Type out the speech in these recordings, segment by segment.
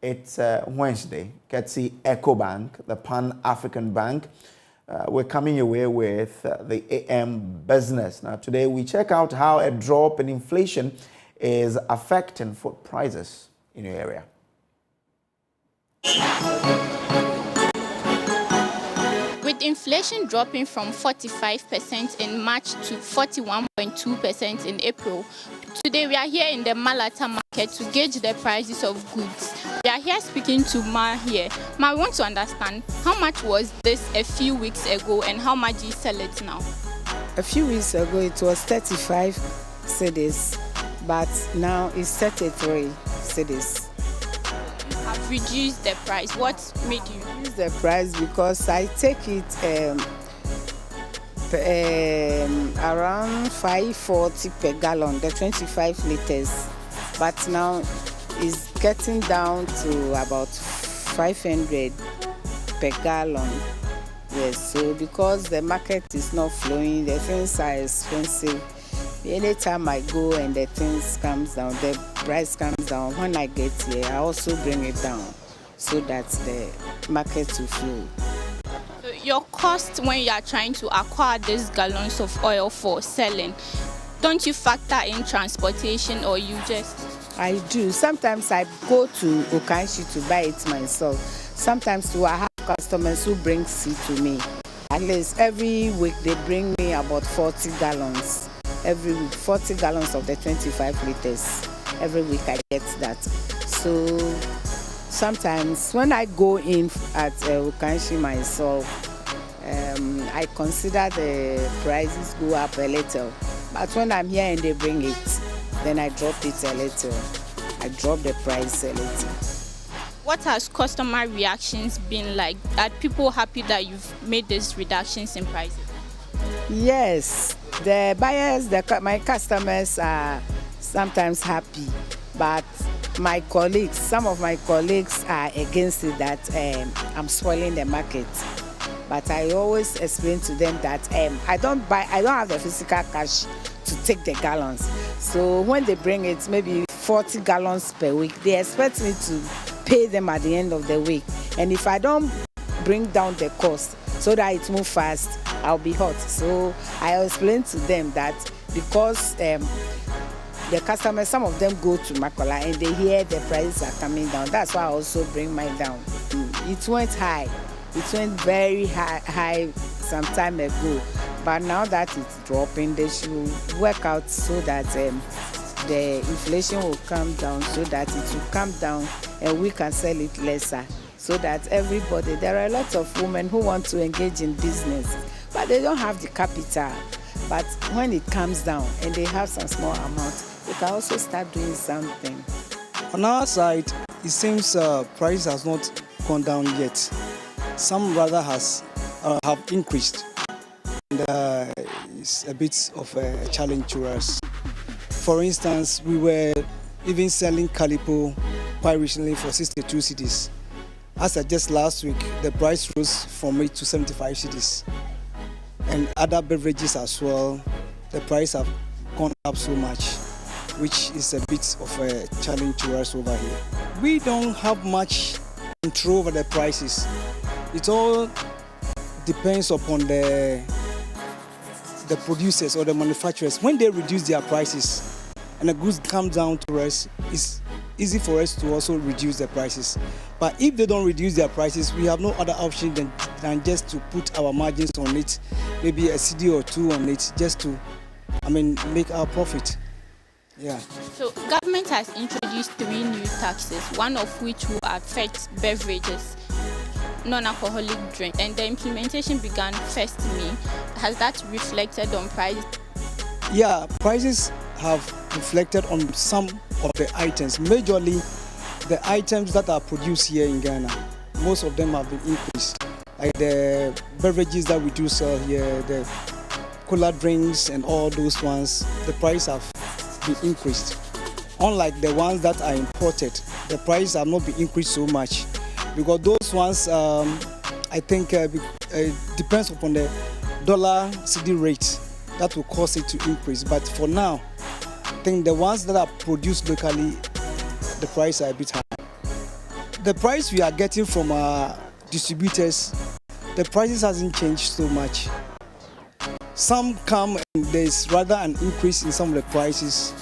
It's Wednesday. Courtesy EcoBank, the Pan-African Bank. We're coming your way with the AM Business. Now, today we check out how a drop in inflation is affecting food prices in your area. With inflation dropping from 45% in March to 41.2% in April, today we are here in the Malata market to gauge the prices of goods. We are here speaking to Ma here. Ma, we want to understand how much was this a few weeks ago and how much do you sell it now? A few weeks ago it was 35 cedis, but now it's 33 cedis. Have reduced the price. What made you reduce the price? Because I take it around 5.40 per gallon, the 25 liters, but now it's getting down to about 500 per gallon. Yes, so because the market is not flowing, the things are expensive. Anytime I go and the things comes down, the price comes down. When I get here, I also bring it down so that the market will flow. So your cost when you are trying to acquire these gallons of oil for selling, don't you factor in transportation or you just? I do. Sometimes I go to Okanshi to buy it myself. Sometimes I have customers who bring it to me. At least every week they bring me about 40 gallons. Every week, 40 gallons of the 25 liters. Every week I get that. So sometimes when I go in at Okanshi myself, I consider the prices go up a little. But when I'm here and they bring it, then I drop it a little. I drop the price a little. What has customer reactions been like? Are people happy that you've made these reductions in prices? Yes, the buyers, my customers are sometimes happy, but my colleagues, some of my colleagues are against it that I'm spoiling the market. But I always explain to them that I don't have the physical cash to take the gallons. So when they bring it, maybe 40 gallons per week, they expect me to pay them at the end of the week. And if I don't bring down the cost so that it moves fast, I'll be hot. So I explain to them that because the customers, some of them go to Makola and they hear the prices are coming down. That's why I also bring mine down. It went high. It went very high some time ago. But now that it's dropping, they should work out so that the inflation will come down, so that it will come down and we can sell it lesser. So that everybody, there are a lot of women who want to engage in business, but they don't have the capital. But when it comes down and they have some small amount, they can also start doing something. On our side, it seems price has not gone down yet. Some rather have increased. And it's a bit of a challenge to us. For instance, we were even selling Calipo quite recently for 62 cedis. As of just last week, the price rose from 8 to 75 cedis. And other beverages as well, the price have gone up so much, which is a bit of a challenge to us over here. We don't have much control over the prices. It all depends upon the producers or the manufacturers. When they reduce their prices and the goods come down to us, it's easy for us to also reduce the prices. But if they don't reduce their prices, we have no other option than just to put our margins on it, maybe a CD or two on it, just to, make our profit. Yeah. So government has introduced 3 new taxes, one of which will affect beverages, non-alcoholic drink, and the implementation began 1st May. Has that reflected on prices? Yeah, prices have reflected on some of the items. Majorly, the items that are produced here in Ghana, most of them have been increased. Like the beverages that we do sell here, the cola drinks and all those ones, the price have been increased. Unlike the ones that are imported, the price have not been increased so much. Because those ones, I think, depends upon the dollar CD rate that will cause it to increase. But for now, I think the ones that are produced locally, the price are a bit high. the price we are getting from our distributors, the prices hasn't changed so much. Some come and there's rather an increase in some of the prices.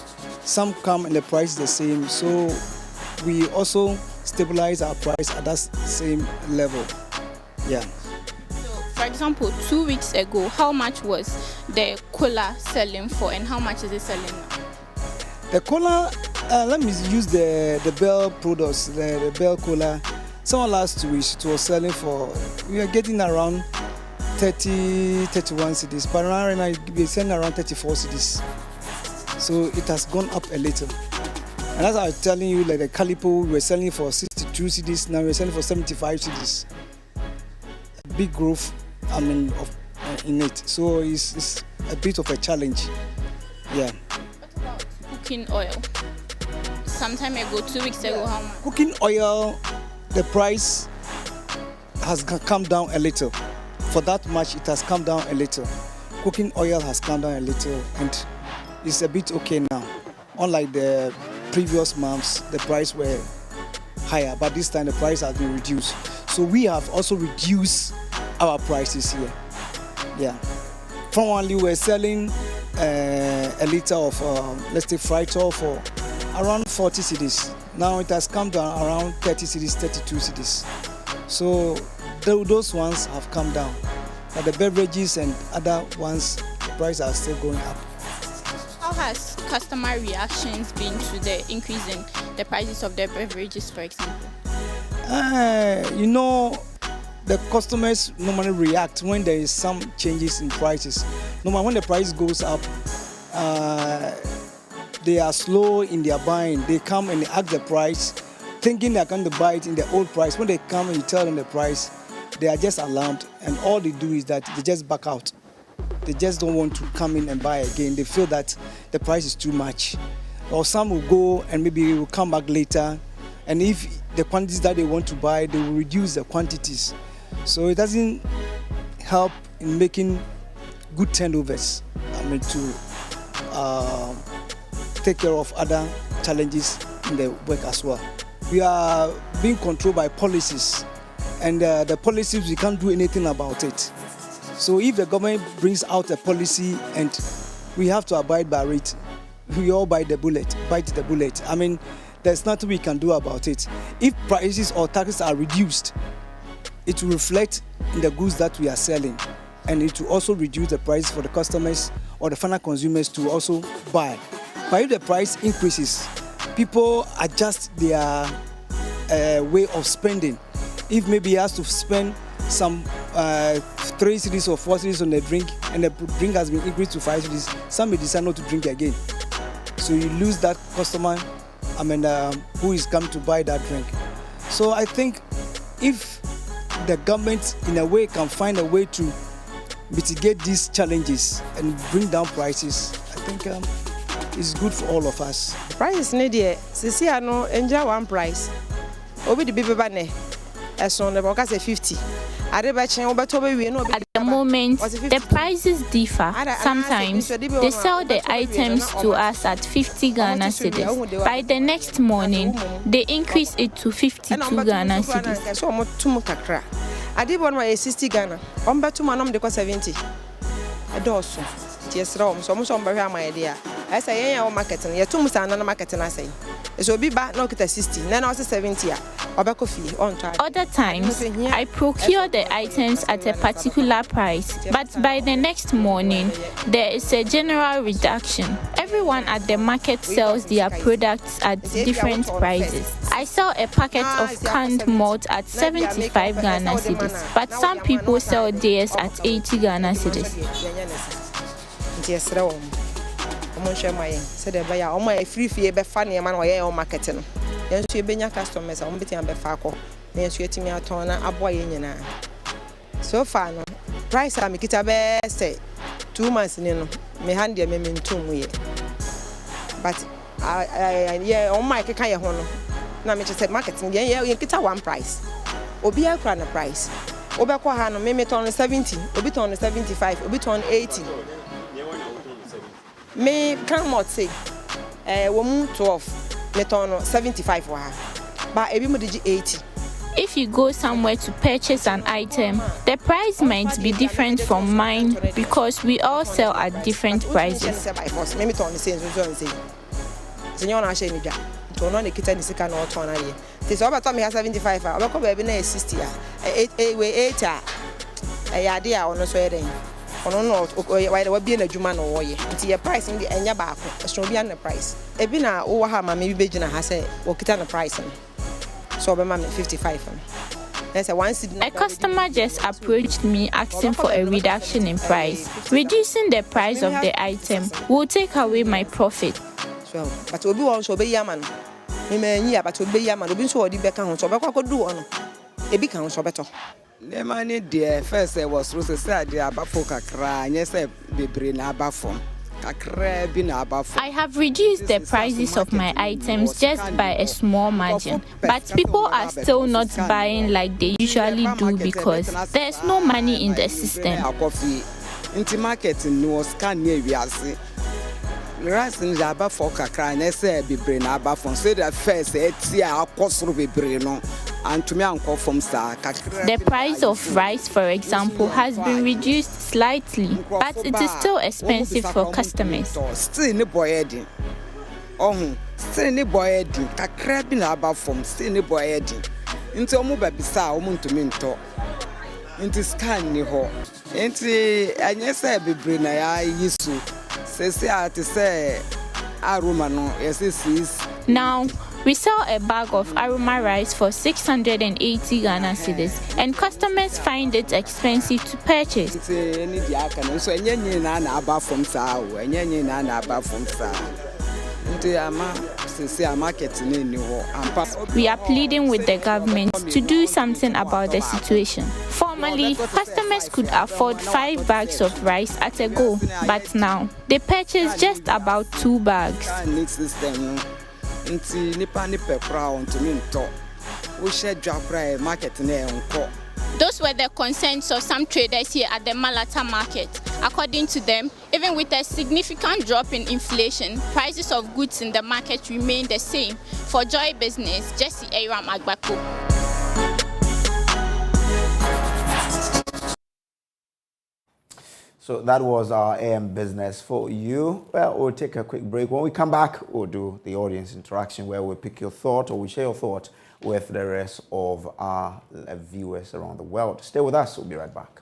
Some come and the price is the same. So we also stabilize our price at that same level. Yeah. So, for example, 2 weeks ago, how much was the cola selling for, and how much is it selling now? The cola, let me use the Bell products, the Bell cola. Some last 2 weeks it was selling for, we are getting around 30, 31 cedis, but right now we're selling around 34 cedis. So it has gone up a little. And as I was telling you, like the Calipo, we were selling for 62 cedis, now we're selling for 75 cedis. Big growth, in it. So it's a bit of a challenge. Yeah. What about cooking oil? Some time ago, 2 weeks ago, how much? Cooking oil, the price has come down a little. For that much, it has come down a little. Cooking oil has come down a little, and it's a bit okay now. Unlike the previous months, the price were higher, but this time the price has been reduced. So we have also reduced our prices here. Yeah. Formerly we were selling a liter of, let's say, fried oil for around 40 cedis. Now it has come down around 30 cedis, 32 cedis. So those ones have come down. But the beverages and other ones, the prices are still going up. How has customer reactions been to the increase in the prices of the beverages, for example? The customers normally react when there is some changes in prices. Normally when the price goes up, they are slow in their buying. They come and they ask the price, thinking they're going to buy it in the old price. When they come and you tell them the price, they are just alarmed, and all they do is that they just back out. They just don't want to come in and buy again. They feel that the price is too much. Or some will go and maybe will come back later, and if the quantities that they want to buy, they will reduce the quantities. So it doesn't help in making good turnovers, to take care of other challenges in the work as well. We are being controlled by policies, and the policies, we can't do anything about it. So if the government brings out a policy and we have to abide by it, we all bite the bullet. There's nothing we can do about it. If prices or taxes are reduced, it will reflect in the goods that we are selling, and it will also reduce the price for the customers or the final consumers to also buy. But if the price increases, people adjust their way of spending. If maybe he has to spend some 3 cedis or 4 cedis on the drink, and the drink has been increased to 5 cedis, some may decide not to drink again. So you lose that customer, who is come to buy that drink. So I think if the government in a way can find a way to mitigate these challenges and bring down prices, I think it's good for all of us. Prices need it. See, I know enjoy one price. Obi the baby bane. As on the box 50. At the moment, the prices differ. Sometimes they sell the items to us at 50 Ghana cedis. By the next morning, they increase it to 52 Ghana cedis. I did one way 60 Ghana. On back to my number 70. A dozen. Yes, Rome, so much on my idea. I say, yeah, marketing. You're too much another marketing, I say. So be back, knock it at 60, then also 70. Other times, I procure the items at a particular price, but by the next morning, there is a general reduction. Everyone at the market sells their products at different prices. I sell a packet of canned malt at 75 Ghana cedis, but some people sell theirs at 80 Ghana cedis. Yes, you been your customers on betting and befaco. Yes, you me out on a boy in your so far, no price I make it a best 2 months in me hand your me 2 weeks. But I on my kaya hono. Now, me just said marketing, yeah, you get a one price. Obia crown a price. Obako hano, me on 70, obit on 75, obit on 80. Me come out say, woman 12. Meton 75 for her. But ebi mo digi 80. If you go somewhere to purchase an item, the price might be different from mine because we all sell at different prices. Maybe to say Senyor na share ni dwa. To no na kita ni sika na oto na ye. Ti so obeto me 75 a, obekọ ba bi na 60 a. 8 a. Ade a ono so yeden. Ono no wa bi na adwuma no wo ye. Nti ye price ndi enya baako. So bi an na price. Ebi na wo ha ma me bi begina ha say wo kita na price no. So be ma 55. A customer just approached me asking for a reduction in price. Reducing the price of the item will take away my profit. So, but obi won so be yaman. Me menyi but obi yaman obi so odi beka ho so be kwa do ono. Ebi kan so beto. The money there first was Rose said the abafo kakra nye say bebre na abafo. I have reduced the prices of my items just by a small margin, but people are still not buying like they usually do because there's no money in the system. Into market no scan near viasi. Rice in the abafo kakra nye say bebre na abafo. So the first etia akosoro bebre no. The price of rice, for example, has been reduced slightly, but it is still expensive for customers. Still ni boyedi. Still ni boyedi. Kakra bi na aba from still ni boyedi. Nti omo ba bisa omo ntumi nto. Nti scan ni ho. Nti anye say bebre na ya yisu. Sese ati say aroma no yes. Now, we sell a bag of aroma rice for 680 Ghana cedis, and customers find it expensive to purchase. We are pleading with the government to do something about the situation. Formerly, customers could afford 5 bags of rice at a go, but now they purchase just about 2 bags. Those were the concerns of some traders here at the Malata market. According to them, even with a significant drop in inflation, prices of goods in the market remain the same. For Joy Business, Jesse Aram Agbako. So that was our AM Business for you. Well, we'll take a quick break. When we come back, we'll do the audience interaction where we pick your thought or we share your thought with the rest of our viewers around the world. Stay with us. We'll be right back.